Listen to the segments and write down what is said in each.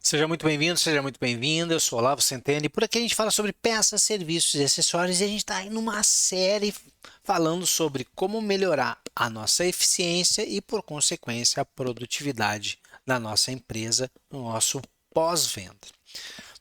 Seja muito bem-vindo, seja muito bem-vinda. Eu sou Olavo Centeno e por aqui a gente fala sobre peças, serviços e acessórios e a gente está em uma série falando sobre como melhorar a nossa eficiência e, por consequência, a produtividade da nossa empresa no nosso pós-venda.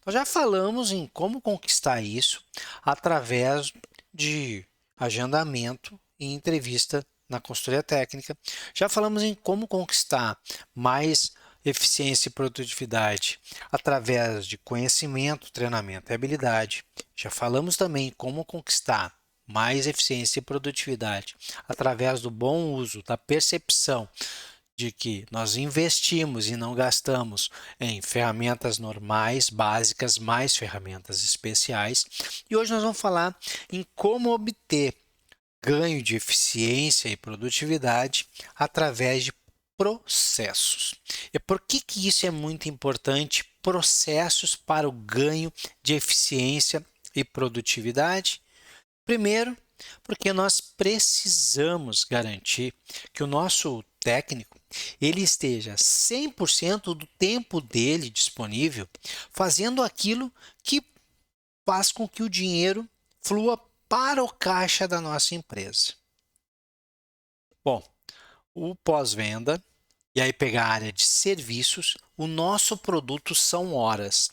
Nós já falamos em como conquistar isso através de agendamento e entrevista na consultoria técnica. Já falamos em como conquistar mais eficiência e produtividade através de conhecimento, treinamento e habilidade. Já falamos também como conquistar mais eficiência e produtividade através do bom uso, da percepção de que nós investimos e não gastamos em ferramentas normais, básicas, mais ferramentas especiais. E hoje nós vamos falar em como obter ganho de eficiência e produtividade através de processos. E por que isso é muito importante? Processos para o ganho de eficiência e produtividade. Primeiro, porque nós precisamos garantir que o nosso técnico ele esteja 100% do tempo dele disponível fazendo aquilo que faz com que o dinheiro flua para o caixa da nossa empresa. Bom, o pós-venda, e aí pegar a área de serviços, o nosso produto são horas.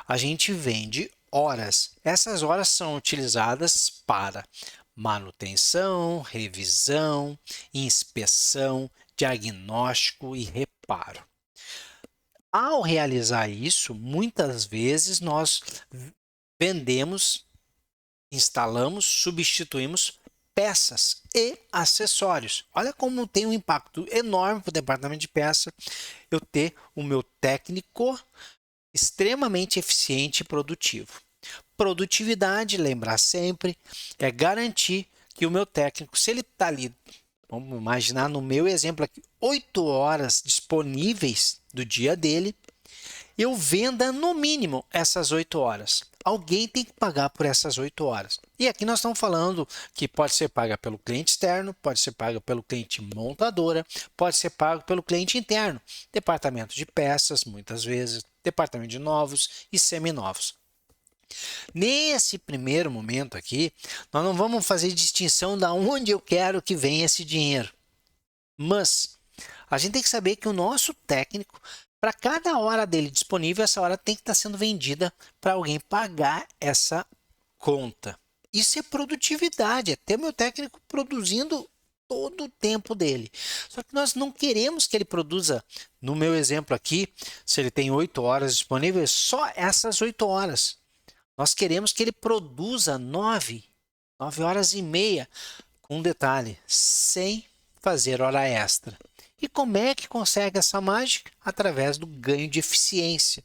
A gente vende horas. Essas horas são utilizadas para manutenção, revisão, inspeção, diagnóstico e reparo. Ao realizar isso, muitas vezes nós vendemos, instalamos, substituímos peças e acessórios. Olha como tem um impacto enorme para o departamento de peça eu ter o meu técnico extremamente eficiente e produtivo. Produtividade, lembrar sempre, é garantir que o meu técnico, se ele está ali, vamos imaginar no meu exemplo aqui, 8 horas disponíveis do dia dele, eu venda no mínimo essas 8 horas. Alguém tem que pagar por essas 8 horas. E aqui nós estamos falando que pode ser paga pelo cliente externo, pode ser paga pelo cliente montadora, pode ser pago pelo cliente interno, departamento de peças, muitas vezes, departamento de novos e seminovos. Nesse primeiro momento aqui, nós não vamos fazer distinção de onde eu quero que venha esse dinheiro. Mas a gente tem que saber que o nosso técnico, para cada hora dele disponível, essa hora tem que estar sendo vendida para alguém pagar essa conta. Isso é produtividade, é ter o meu técnico produzindo todo o tempo dele. Só que nós não queremos que ele produza, no meu exemplo aqui, se ele tem 8 horas disponíveis, só essas 8 horas. Nós queremos que ele produza 9 horas e meia, com um detalhe, sem fazer hora extra. E como é que consegue essa mágica? Através do ganho de eficiência.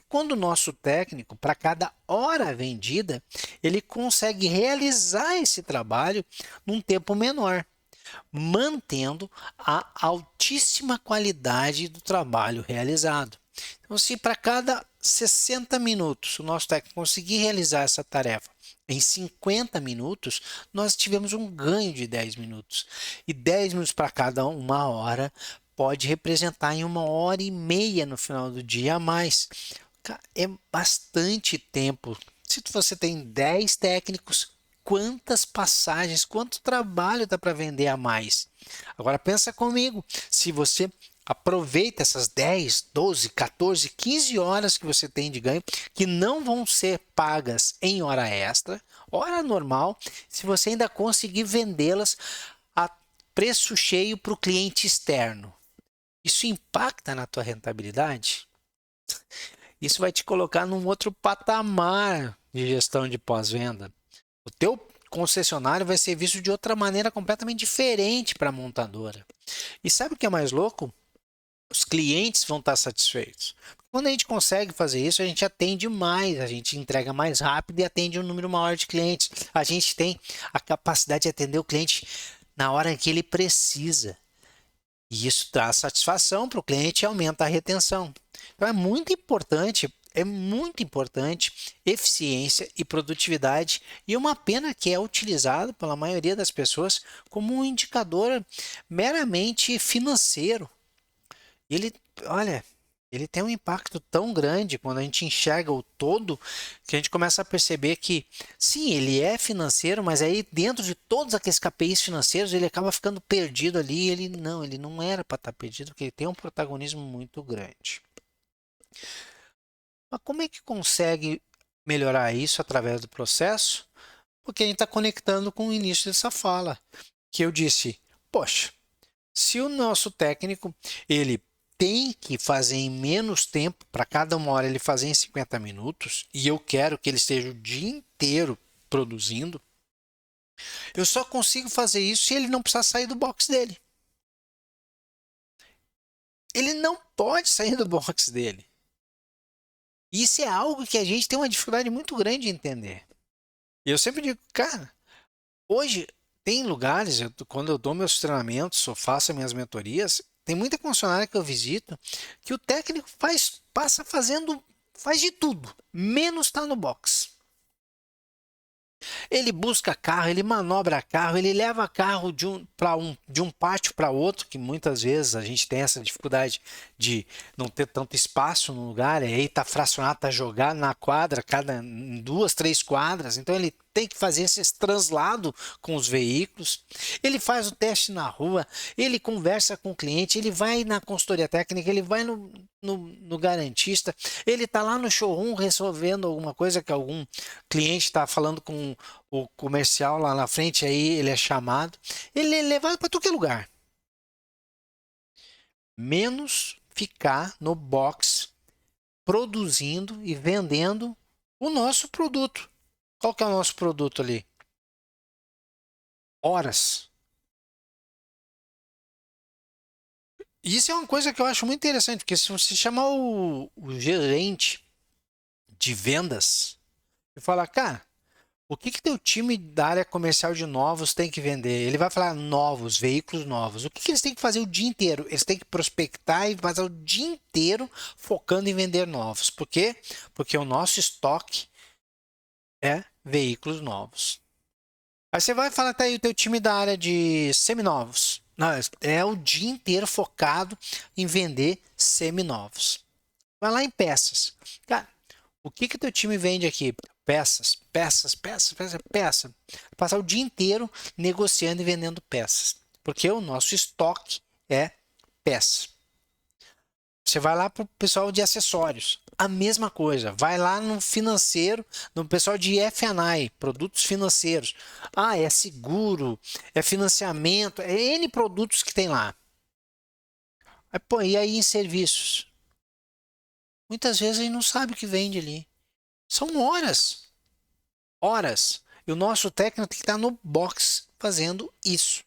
Quando o nosso técnico, para cada hora vendida, ele consegue realizar esse trabalho num tempo menor, mantendo a altíssima qualidade do trabalho realizado. Então, se para cada 60 minutos o nosso técnico conseguir realizar essa tarefa em 50 minutos, nós tivemos um ganho de 10 minutos. E 10 minutos para cada uma hora pode representar em 1 hora e meia no final do dia a mais. É bastante tempo. Se você tem 10 técnicos, quantas passagens, quanto trabalho dá para vender a mais? Agora pensa comigo, se você aproveita essas 10, 12, 14, 15 horas que você tem de ganho, que não vão ser pagas em hora extra, hora normal, se você ainda conseguir vendê-las a preço cheio para o cliente externo. Isso impacta na tua rentabilidade? Isso vai te colocar num outro patamar de gestão de pós-venda. O teu concessionário vai ser visto de outra maneira completamente diferente para a montadora. E sabe o que é mais louco? Os clientes vão estar satisfeitos. Quando a gente consegue fazer isso, a gente atende mais, a gente entrega mais rápido e atende um número maior de clientes. A gente tem a capacidade de atender o cliente na hora que ele precisa. E isso traz satisfação para o cliente e aumenta a retenção. Então é muito importante eficiência e produtividade, e uma pena que é utilizado pela maioria das pessoas como um indicador meramente financeiro. Ele, olha, ele tem um impacto tão grande quando a gente enxerga o todo, que a gente começa a perceber que, sim, ele é financeiro, mas aí dentro de todos aqueles KPIs financeiros, ele acaba ficando perdido ali. Ele não era para estar perdido, porque ele tem um protagonismo muito grande. Mas como é que consegue melhorar isso através do processo? Porque a gente está conectando com o início dessa fala, que eu disse, poxa, se o nosso técnico ele tem que fazer em menos tempo, para cada uma hora ele fazer em 50 minutos, e eu quero que ele esteja o dia inteiro produzindo, eu só consigo fazer isso se ele não precisar sair do box dele. Ele não pode sair do box dele. Isso é algo que a gente tem uma dificuldade muito grande de entender. E eu sempre digo, cara, hoje tem lugares, quando eu dou meus treinamentos ou faço minhas mentorias, tem muita concessionária que eu visito que o técnico passa faz de tudo, menos estar no box. Ele busca carro, ele manobra carro, ele leva carro de um pátio para outro, que muitas vezes a gente tem essa dificuldade de não ter tanto espaço no lugar, e aí tá fracionado, tá jogado na quadra, em 2, 3 quadras, então ele tem que fazer esse translado com os veículos. Ele faz o teste na rua, ele conversa com o cliente, ele vai na consultoria técnica, ele vai no garantista, ele está lá no showroom resolvendo alguma coisa que algum cliente está falando com o comercial lá na frente, aí ele é chamado, ele é levado para todo lugar, menos ficar no box produzindo e vendendo o nosso produto. Qual que é o nosso produto ali? Horas. E isso é uma coisa que eu acho muito interessante, porque se você chamar o gerente de vendas e falar, cara, o que teu time da área comercial de novos tem que vender? Ele vai falar novos, veículos novos. O que eles têm que fazer o dia inteiro? Eles têm que prospectar e passar o dia inteiro focando em vender novos. Por quê? Porque o nosso estoque é veículos novos. Aí você vai falar, tá aí o teu time da área de seminovos. Não, é o dia inteiro focado em vender seminovos. Vai lá em peças. Cara, o que teu time vende aqui? Peças, peças, peças, peças, peça. Passar o dia inteiro negociando e vendendo peças. Porque o nosso estoque é peça. Você vai lá para o pessoal de acessórios. A mesma coisa. Vai lá no financeiro, no pessoal de F&I, produtos financeiros. Ah, é seguro, é financiamento, é N produtos que tem lá. Pô, e aí em serviços? Muitas vezes a gente não sabe o que vende ali. São horas. Horas. E o nosso técnico tem que estar no box fazendo isso.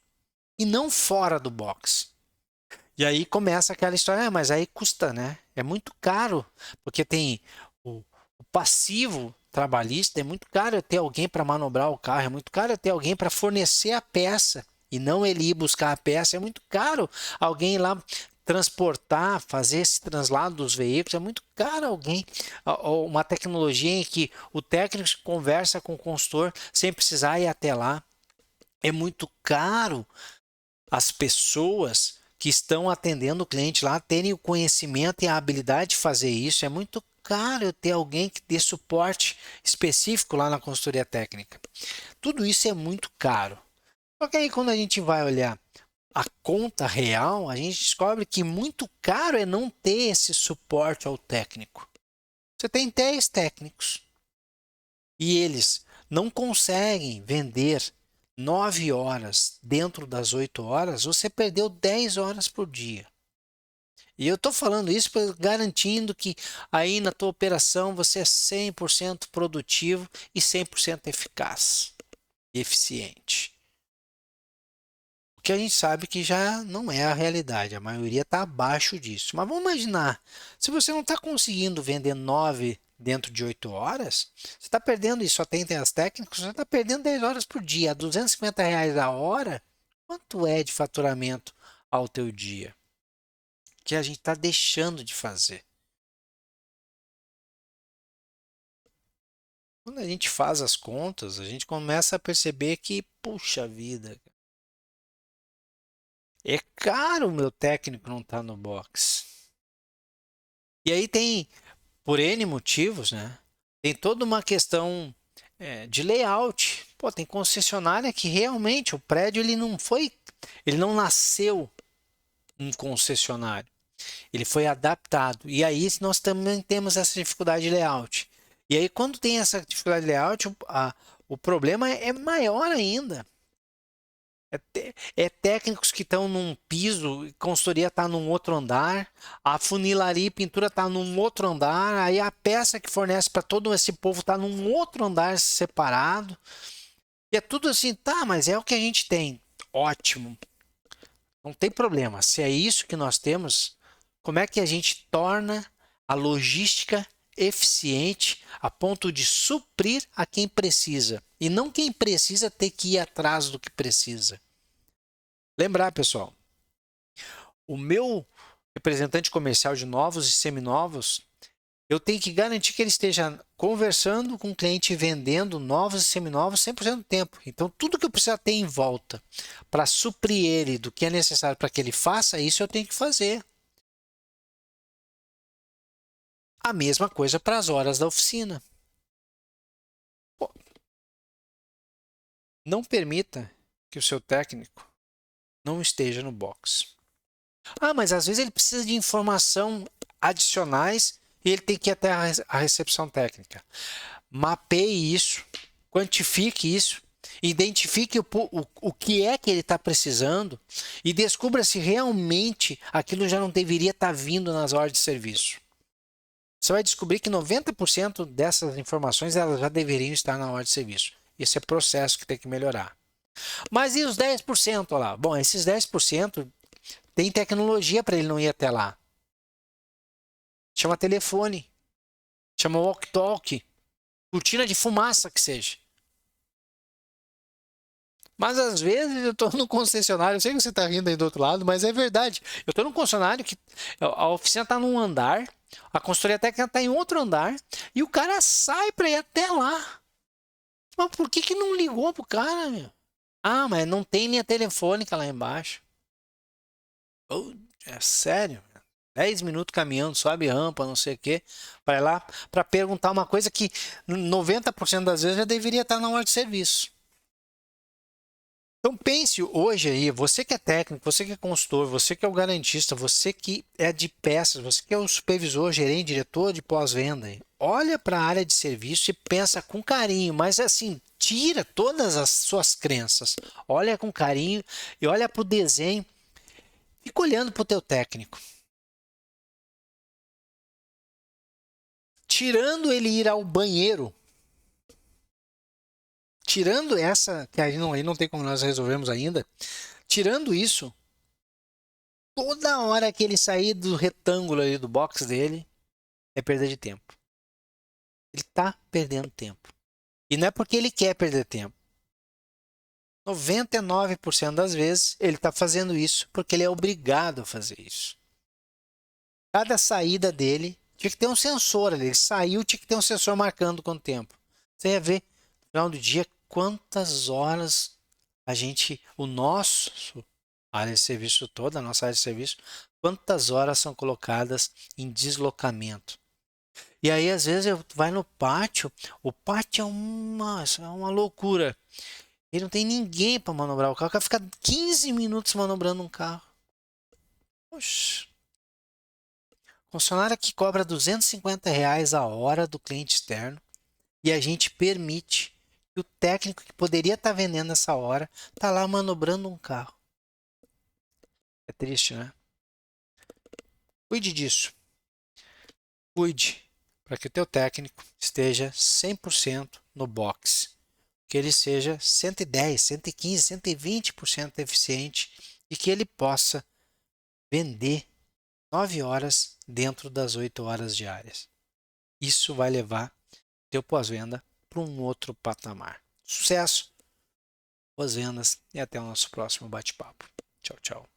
E não fora do box. E aí começa aquela história, mas aí custa, né? É muito caro, porque tem o passivo trabalhista, é muito caro eu ter alguém para manobrar o carro, é muito caro eu ter alguém para fornecer a peça e não ele ir buscar a peça, é muito caro alguém ir lá transportar, fazer esse translado dos veículos, é muito caro alguém, uma tecnologia em que o técnico conversa com o consultor sem precisar ir até lá. É muito caro as pessoas que estão atendendo o cliente lá terem o conhecimento e a habilidade de fazer isso. É muito caro eu ter alguém que dê suporte específico lá na consultoria técnica. Tudo isso é muito caro. Só que aí quando a gente vai olhar a conta real, a gente descobre que muito caro é não ter esse suporte ao técnico. Você tem 10 técnicos e eles não conseguem vender 9 horas dentro das 8 horas, você perdeu 10 horas por dia. E eu estou falando isso garantindo que aí na tua operação você é 100% produtivo e 100% eficaz e eficiente. O que a gente sabe que já não é a realidade, a maioria está abaixo disso. Mas vamos imaginar, se você não está conseguindo vender 9 dentro de 8 horas, você está perdendo, e só tem as técnicas, você está perdendo 10 horas por dia, R$ 250 a hora. Quanto é de faturamento ao teu dia? Que a gente está deixando de fazer. Quando a gente faz as contas, a gente começa a perceber que, puxa vida, é caro o meu técnico não estar no box. E aí tem, por N motivos, né? Tem toda uma questão de layout. Pô, tem concessionária que realmente o prédio ele não nasceu um concessionário. Ele foi adaptado. E aí nós também temos essa dificuldade de layout. E aí quando tem essa dificuldade de layout, o problema é maior ainda. É técnicos que estão num piso, consultoria está num outro andar, a funilaria e pintura está num outro andar, aí a peça que fornece para todo esse povo está num outro andar separado. E é tudo assim, tá, mas é o que a gente tem. Ótimo. Não tem problema. Se é isso que nós temos, como é que a gente torna a logística eficiente a ponto de suprir a quem precisa e não quem precisa ter que ir atrás do que precisa? Lembrar, pessoal, o meu representante comercial de novos e seminovos, eu tenho que garantir que ele esteja conversando com o cliente e vendendo novos e seminovos 100% do tempo. Então, tudo que eu precisar ter em volta para suprir ele do que é necessário para que ele faça isso, eu tenho que fazer. A mesma coisa para as horas da oficina. Pô, não permita que o seu técnico não esteja no box. Ah, mas às vezes ele precisa de informação adicionais e ele tem que ir até a recepção técnica. Mapeie isso, quantifique isso, identifique o que é que ele está precisando e descubra se realmente aquilo já não deveria estar vindo nas horas de serviço. Você vai descobrir que 90% dessas informações elas já deveriam estar na hora de serviço. Esse é o processo que tem que melhorar. Mas e os 10% lá? Bom, esses 10% tem tecnologia para ele não ir até lá. Chama telefone, chama walkie-talkie, cortina de fumaça que seja. Mas às vezes eu estou no concessionário, eu sei que você está rindo aí do outro lado, mas é verdade. Eu estou num concessionário que a oficina está num andar, a consultoria técnica está em outro andar, e o cara sai para ir até lá. Mas por que não ligou pro cara, meu? Ah, mas não tem linha telefônica lá embaixo. Oh, é sério? 10 minutos caminhando, sobe rampa, não sei o quê, para ir lá para perguntar uma coisa que 90% das vezes já deveria estar na hora de serviço. Então pense hoje aí, você que é técnico, você que é consultor, você que é o garantista, você que é de peças, você que é o supervisor, gerente, diretor de pós-venda, olha para a área de serviço e pensa com carinho, mas assim, tira todas as suas crenças, olha com carinho e olha para o desenho, fica olhando para o teu técnico. Tirando ele ir ao banheiro, tirando essa, que aí não tem como nós resolvermos ainda, tirando isso, toda hora que ele sair do retângulo ali do box dele, é perda de tempo. Ele está perdendo tempo. E não é porque ele quer perder tempo. 99% das vezes ele está fazendo isso porque ele é obrigado a fazer isso. Cada saída dele tinha que ter um sensor ali. Ele saiu, tinha que ter um sensor marcando quanto tempo. Você ia ver no final do dia quantas horas o nosso área de serviço toda, a nossa área de serviço, quantas horas são colocadas em deslocamento. E aí, às vezes, vai no pátio, o pátio é uma loucura. Ele não tem ninguém para manobrar o carro, o cara fica 15 minutos manobrando um carro. Poxa. Funcionário que cobra R$ 250 a hora do cliente externo e a gente permite que o técnico que poderia estar vendendo essa hora está lá manobrando um carro. É triste, né? Cuide disso. Cuide para que o teu técnico esteja 100% no box. Que ele seja 110, 115, 120% eficiente e que ele possa vender 9 horas dentro das 8 horas diárias. Isso vai levar teu pós-venda para um outro patamar. Sucesso, boas vendas e até o nosso próximo bate-papo. Tchau, tchau.